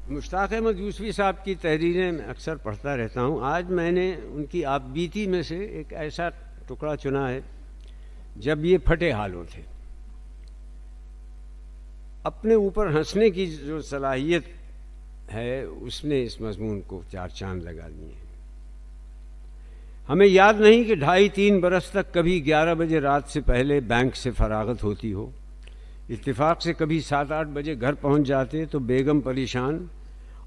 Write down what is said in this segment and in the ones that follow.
मुश्ताक अहमद यूसुफी साहब की तहरीरें मैं अक्सर पढ़ता रहता हूँ। आज मैंने उनकी आपबीती में से एक ऐसा टुकड़ा चुना है जब ये फटे हालों थे। अपने ऊपर हंसने की जो सलाहियत है उसने इस मजमून को चार चांद लगा दिए हैं। हमें याद नहीं कि 2.5-3 बरस तक कभी 11 बजे रात से पहले बैंक से फरागत होती हो। इत्तेफाक से कभी 7-8 बजे घर पहुंच जाते तो बेगम परेशान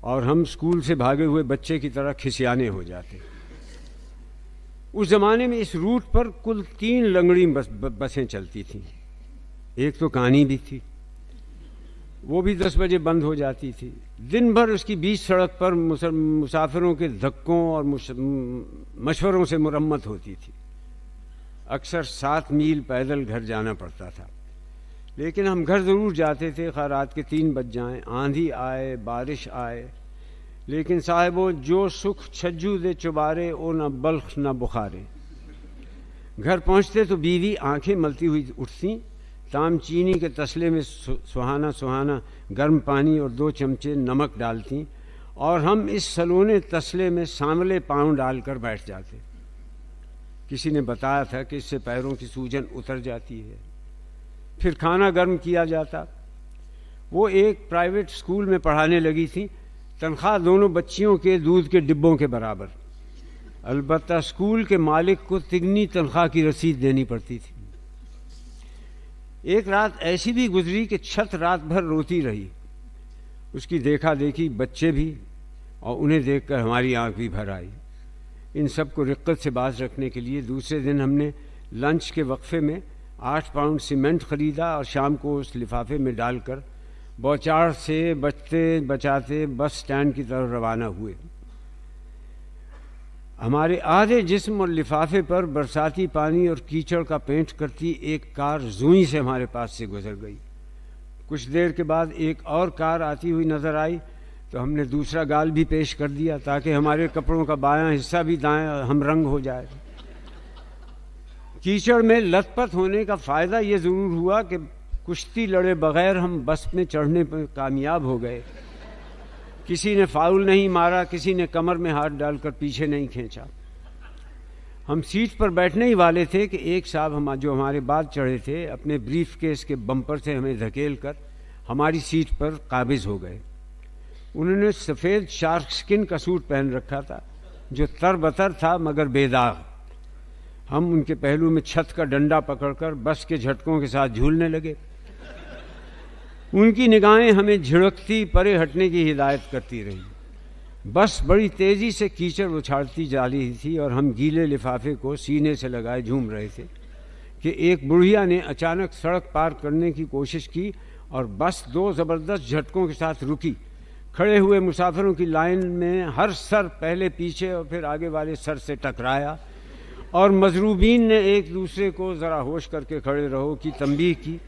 और हम स्कूल से भागे हुए बच्चे की तरह खिसियाने हो जाते। उस ज़माने में इस रूट पर कुल 3 लंगड़ी बसें चलती थीं। एक तो कहानी भी थी, वो भी 10 बजे बंद हो जाती थी। दिन भर उसकी बीच सड़क पर मुसाफिरों के धक्कों और मशवरों से मुरम्मत होती थी। अक्सर 7 मील पैदल घर जाना पड़ता था, लेकिन हम घर ज़रूर जाते थे, खैर रात के 3 बज जाएं, आंधी आए, बारिश आए। लेकिन साहिबो जो सुख छज्जू दे चुबारे ओ न बल्ख न बुखारे। घर पहुँचते तो बीवी आंखें मलती हुई उठती, ताम चीनी के तसले में सुहाना सुहाना गर्म पानी और 2 चमचे नमक डालती और हम इस सलोने तसले में सांवले पाँव डालकर बैठ जाते। किसी ने बताया था कि इससे पैरों की सूजन उतर जाती है। फिर खाना गर्म किया जाता। वो एक प्राइवेट स्कूल में पढ़ाने लगी थी। तनख्वाह दोनों बच्चियों के दूध के डिब्बों के बराबर। अलबत्ता स्कूल के मालिक को तिगनी तनख्वाह की रसीद देनी पड़ती थी। एक रात ऐसी भी गुजरी कि छत रात भर रोती रही। उसकी देखा देखी बच्चे भी, और उन्हें देखकर हमारी आंख भी भर आई। इन सब को रिक्कत से बाज रखने के लिए दूसरे दिन हमने लंच के वक्फे में 8 पाउंड सीमेंट ख़रीदा और शाम को उस लिफाफे में डालकर बौछार से बचते बचाते बस स्टैंड की तरफ रवाना हुए। हमारे आधे जिस्म और लिफाफे पर बरसाती पानी और कीचड़ का पेंट करती एक कार जुई से हमारे पास से गुजर गई। कुछ देर के बाद एक और कार आती हुई नज़र आई तो हमने दूसरा गाल भी पेश कर दिया ताकि हमारे कपड़ों का बायां हिस्सा भी दाएं हम रंग हो जाए। कीचड़ में लथपथ होने का फ़ायदा ये ज़रूर हुआ कि कुश्ती लड़े बगैर हम बस में चढ़ने पर कामयाब हो गए। किसी ने फाउल नहीं मारा, किसी ने कमर में हाथ डालकर पीछे नहीं खींचा। हम सीट पर बैठने ही वाले थे कि एक साहब जो हमारे बाद चढ़े थे अपने ब्रीफ केस के बम्पर से हमें धकेल कर हमारी सीट पर काबिज हो गए। उन्होंने सफ़ेद शार्क स्किन का सूट पहन रखा था जो तरबतर था मगर बेदाग। हम उनके पहलू में छत का डंडा पकड़कर बस के झटकों के साथ झूलने लगे। उनकी निगाहें हमें झिड़कती परे हटने की हिदायत करती रही। बस बड़ी तेज़ी से कीचड़ उछालती जा रही थी और हम गीले लिफाफे को सीने से लगाए झूम रहे थे कि एक बुढ़िया ने अचानक सड़क पार करने की कोशिश की और बस 2 ज़बरदस्त झटकों के साथ रुकी। खड़े हुए मुसाफिरों की लाइन में हर सर पहले पीछे और फिर आगे वाले सर से टकराया और मजरूबीन ने एक दूसरे को ज़रा होश करके खड़े रहो की तंबीह की।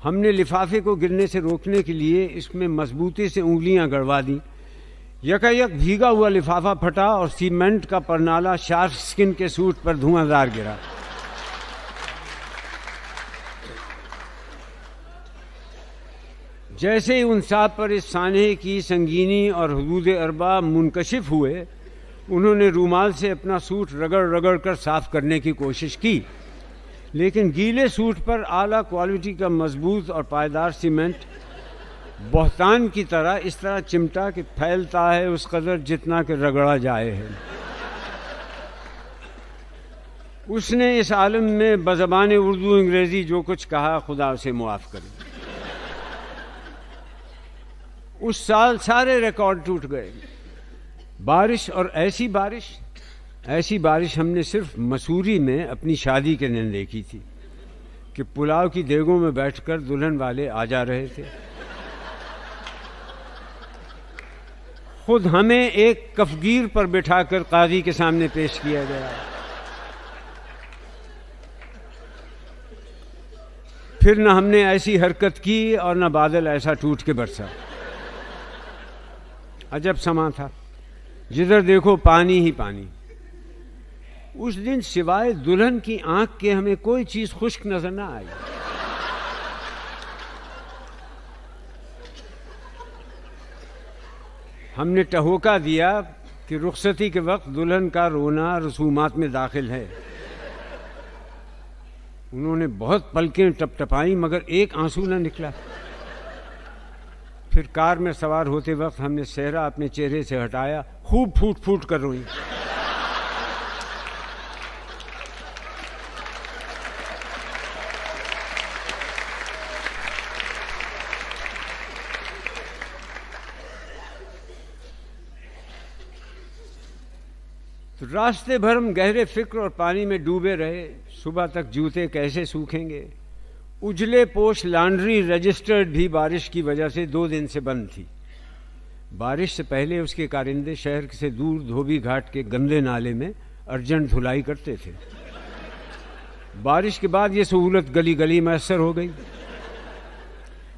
हमने लिफाफे को गिरने से रोकने के लिए इसमें मजबूती से उंगलियां गड़वा दी। यकायक भीगा हुआ लिफाफा फटा और सीमेंट का परनाला शार्क स्किन के सूट पर धुआंधार गिरा। जैसे ही उन साहब पर इस सानहे की संगीनी और हदूद अरबा मुनकशिफ हुए, उन्होंने रूमाल से अपना सूट रगड़ रगड़ कर साफ करने की कोशिश की, लेकिन गीले सूट पर आला क्वालिटी का मजबूत और पायदार सीमेंट बहतान की तरह इस तरह चिमटा कि फैलता है उस कदर जितना कि रगड़ा जाए है। उसने इस आलम में बज़बान उर्दू अंग्रेज़ी जो कुछ कहा खुदा उसे मुआफ़ करे। उस साल सारे रिकॉर्ड टूट गए। बारिश और ऐसी बारिश हमने सिर्फ मसूरी में अपनी शादी के दिन देखी थी कि पुलाव की देगों में बैठकर दुल्हन वाले आ जा रहे थे। खुद हमें एक कफगीर पर बिठाकर काजी के सामने पेश किया गया। फिर न हमने ऐसी हरकत की और न बादल ऐसा टूट के बरसा। अजब समा था, जिधर देखो पानी ही पानी। उस दिन सिवाय दुल्हन की आंख के हमें कोई चीज खुश्क नजर ना आई। हमने टहोका दिया कि रुखसती के वक्त दुल्हन का रोना रसूमात में दाखिल है। उन्होंने बहुत पलकें टपटपाई मगर एक आंसू न निकला। फिर कार में सवार होते वक्त हमने सेहरा अपने चेहरे से हटाया, खूब फूट फूट कर रोई। तो रास्ते भर हम गहरे फिक्र और पानी में डूबे रहे। सुबह तक जूते कैसे सूखेंगे। उजले पोश लॉन्ड्री रजिस्टर्ड भी बारिश की वजह से 2 दिन से बंद थी। बारिश से पहले उसके कारिंदे शहर से दूर धोबी घाट के गंदे नाले में अर्जेंट धुलाई करते थे। बारिश के बाद ये सहूलत गली गली मैसर हो गई।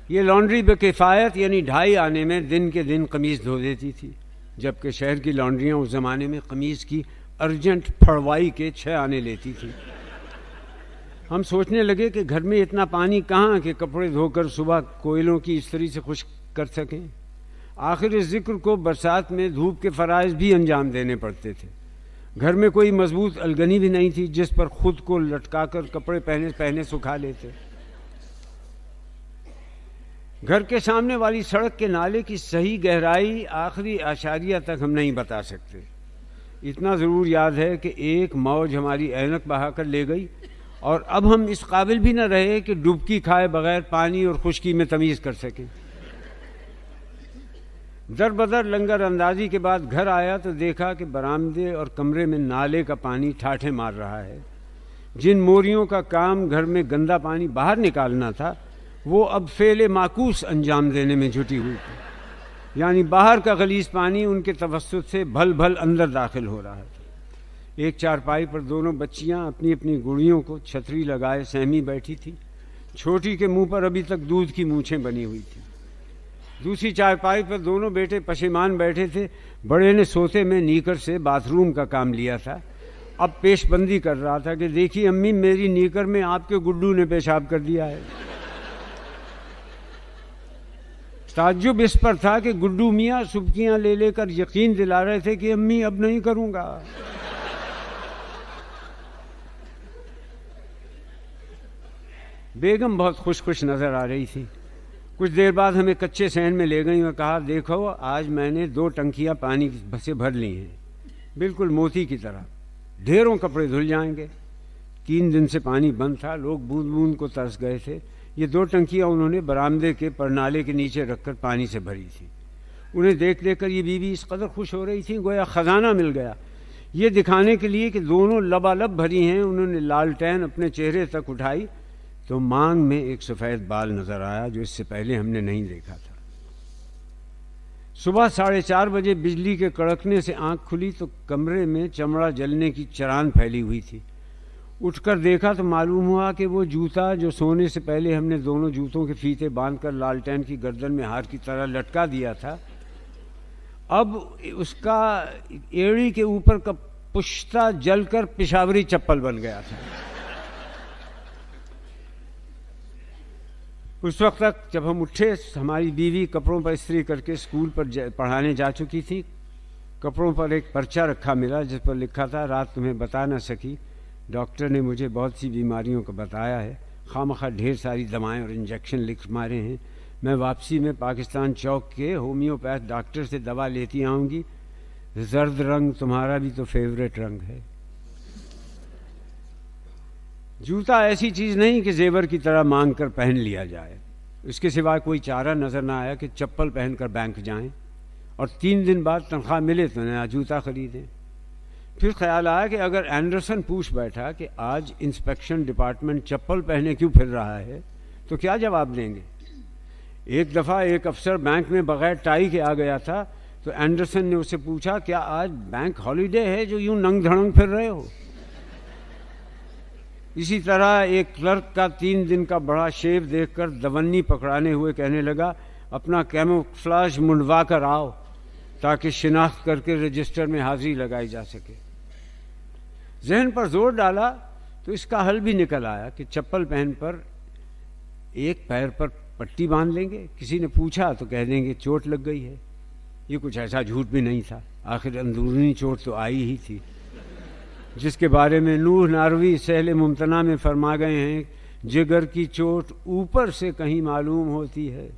ये लॉन्ड्री बेकिफ़ायत यानी 2.5 आने में दिन के दिन कमीज़ धो देती थी, जबकि शहर की लॉन्ड्रियाँ उस ज़माने में कमीज़ की अर्जेंट फड़वाई के 6 आने लेती थी। हम सोचने लगे कि घर में इतना पानी कहाँ कि कपड़े धोकर सुबह कोयलों की इस्त्री से खुश्क कर सकें। आखिर इस जिक्र को बरसात में धूप के फ़राइज़ भी अंजाम देने पड़ते थे। घर में कोई मजबूत अलगनी भी नहीं थी जिस पर खुद को लटकाकर कपड़े पहने सुखा लेते। घर के सामने वाली सड़क के नाले की सही गहराई आखिरी आशारिया तक हम नहीं बता सकते। इतना ज़रूर याद है कि एक मौज हमारी ऐनक बहाकर ले गई और अब हम इस काबिल भी न रहे कि डुबकी खाए बगैर पानी और खुश्की में तमीज़ कर सकें। दर बदर लंगर अंदाजी के बाद घर आया तो देखा कि बरामदे और कमरे में नाले का पानी ठाठे मार रहा है। जिन मोरियों का काम घर में गंदा पानी बाहर निकालना था वो अब फेले माकूस अंजाम देने में जुटी हुई थी, यानी बाहर का गलीज पानी उनके तवस्सुत से भल भल अंदर दाखिल हो रहा था। एक चारपाई पर दोनों बच्चियां अपनी अपनी गुड़ियों को छतरी लगाए सहमी बैठी थी। छोटी के मुंह पर अभी तक दूध की मूछें बनी हुई थी। दूसरी चारपाई पर दोनों बेटे पशेमान बैठे थे। बड़े ने सोते में नीकर से बाथरूम का काम लिया था। अब पेशबंदी कर रहा था कि देखिए अम्मी, मेरी नीकर में आपके गुड्डू ने पेशाब कर दिया है। ताज्जुब इस पर था कि गुड्डू मियाँ सुबकियाँ ले लेकर यकीन दिला रहे थे कि अम्मी अब नहीं करूँगा। बेगम बहुत खुश नज़र आ रही थी। कुछ देर बाद हमें कच्चे सहन में ले गई और कहा, देखो आज मैंने 2 टंकियाँ पानी से भर ली हैं, बिल्कुल मोती की तरह। ढेरों कपड़े धुल जाएंगे। 3 दिन से पानी बंद था, लोग बूंद बूंद को तरस गए थे। ये 2 टंकियाँ उन्होंने बरामदे के परनाले के नीचे रखकर पानी से भरी थी। उन्हें देख कर ये बीवी इस कदर खुश हो रही थी गोया खजाना मिल गया। ये दिखाने के लिए कि दोनों लबालब भरी हैं, उन्होंने लालटेन अपने चेहरे तक उठाई तो मांग में एक सफ़ेद बाल नज़र आया जो इससे पहले हमने नहीं देखा था। सुबह 4:30 बजे बिजली के कड़कने से आंख खुली तो कमरे में चमड़ा जलने की चरान फैली हुई थी। उठकर देखा तो मालूम हुआ कि वो जूता जो सोने से पहले हमने दोनों जूतों के फीते बांधकर लालटेन की गर्दन में हार की तरह लटका दिया था, अब उसका एड़ी के ऊपर का पुश्ता जलकर पेशावरी चप्पल बन गया था। उस वक्त तक जब हम उठे हमारी बीवी कपड़ों पर इस्त्री करके स्कूल पर पढ़ाने जा चुकी थी। कपड़ों पर एक पर्चा रखा मिला जिस पर लिखा था, रात तुम्हें बता न सकी, डॉक्टर ने मुझे बहुत सी बीमारियों का बताया है, खामखा ढेर सारी दवाएं और इंजेक्शन लिख मारे हैं। मैं वापसी में पाकिस्तान चौक के होम्योपैथ डॉक्टर से दवा लेती आऊँगी। जर्द रंग तुम्हारा भी तो फेवरेट रंग है। जूता ऐसी चीज़ नहीं कि जेवर की तरह मांग कर पहन लिया जाए। इसके सिवा कोई चारा नज़र ना आया कि चप्पल पहनकर बैंक जाएं और 3 दिन बाद तनख्वाह मिले तो नया जूता खरीदें। फिर ख्याल आया कि अगर एंडरसन पूछ बैठा कि आज इंस्पेक्शन डिपार्टमेंट चप्पल पहने क्यों फिर रहा है तो क्या जवाब देंगे। एक दफ़ा एक अफसर बैंक में बग़ैर टाई के आ गया था तो एंडरसन ने उससे पूछा, क्या आज बैंक हॉलीडे है जो यूं नंग धड़ंग फिर रहे हो। इसी तरह एक क्लर्क का 3 दिन का बड़ा शेव देखकर दवन्नी पकड़ाने हुए कहने लगा, अपना कैमोफ्लेज मुंडवा कर आओ ताकि शिनाख्त करके रजिस्टर में हाजिरी लगाई जा सके। जहन पर जोर डाला तो इसका हल भी निकल आया कि चप्पल पहन पर एक पैर पर पट्टी बांध लेंगे, किसी ने पूछा तो कह देंगे चोट लग गई है, ये कुछ ऐसा झूठ भी नहीं था, आखिर अंदरूनी चोट तो आई ही थी, जिसके बारे में नूह नारवी सहले मुमतना में फरमा गए हैं, जिगर की चोट ऊपर से कहीं मालूम होती है,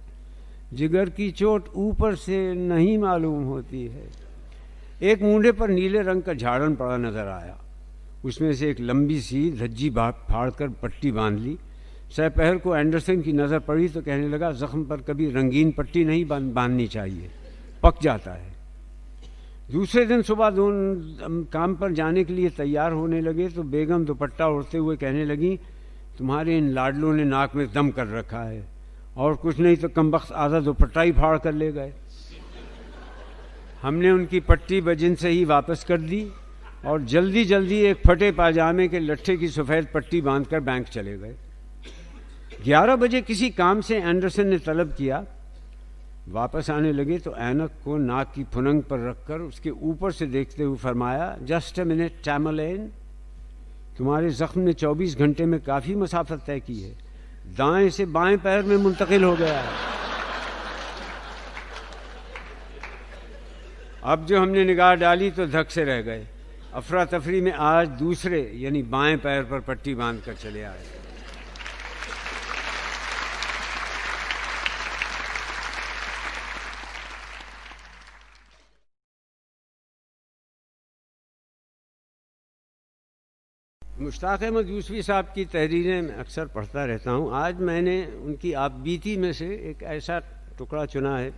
जिगर की चोट ऊपर से नहीं मालूम होती है। एक मुंडे पर नीले रंग का झाड़न पड़ा नजर आया, उसमें से एक लंबी सी धज्जी फाड़ कर पट्टी बांध ली। सहपहर को एंडरसन की नज़र पड़ी तो कहने लगा, जख्म पर कभी रंगीन पट्टी नहीं बांधनी चाहिए, पक जाता है। दूसरे दिन सुबह दोनों काम पर जाने के लिए तैयार होने लगे तो बेगम दुपट्टा ओढ़ते हुए कहने लगी, तुम्हारे इन लाडलों ने नाक में दम कर रखा है, और कुछ नहीं तो कमबख्त आधा दुपट्टा ही फाड़ कर ले गए। हमने उनकी पट्टी बजिन से ही वापस कर दी और जल्दी जल्दी एक फटे पाजामे के लट्ठे की सफ़ेद पट्टी बांधकर बैंक चले गए। 11 बजे किसी काम से एंडरसन ने तलब किया। वापस आने लगे तो ऐनक को नाक की फुनंग पर रखकर उसके ऊपर से देखते हुए फरमाया, जस्ट अ मिनट टैमलेन, तुम्हारे जख्म ने 24 घंटे में काफ़ी मसाफत तय की है, दाएं से बाएं पैर में मुंतकिल हो गया है। अब जो हमने निगाह डाली तो धक से रह गए। अफरा तफरी में आज दूसरे यानी बाएं पैर पर पट्टी बांध कर चले आए। मुश्ताक अहमद यूसुफी साहब की तहरीरें मैं अक्सर पढ़ता रहता हूँ। आज मैंने उनकी आप बीती में से एक ऐसा टुकड़ा चुना है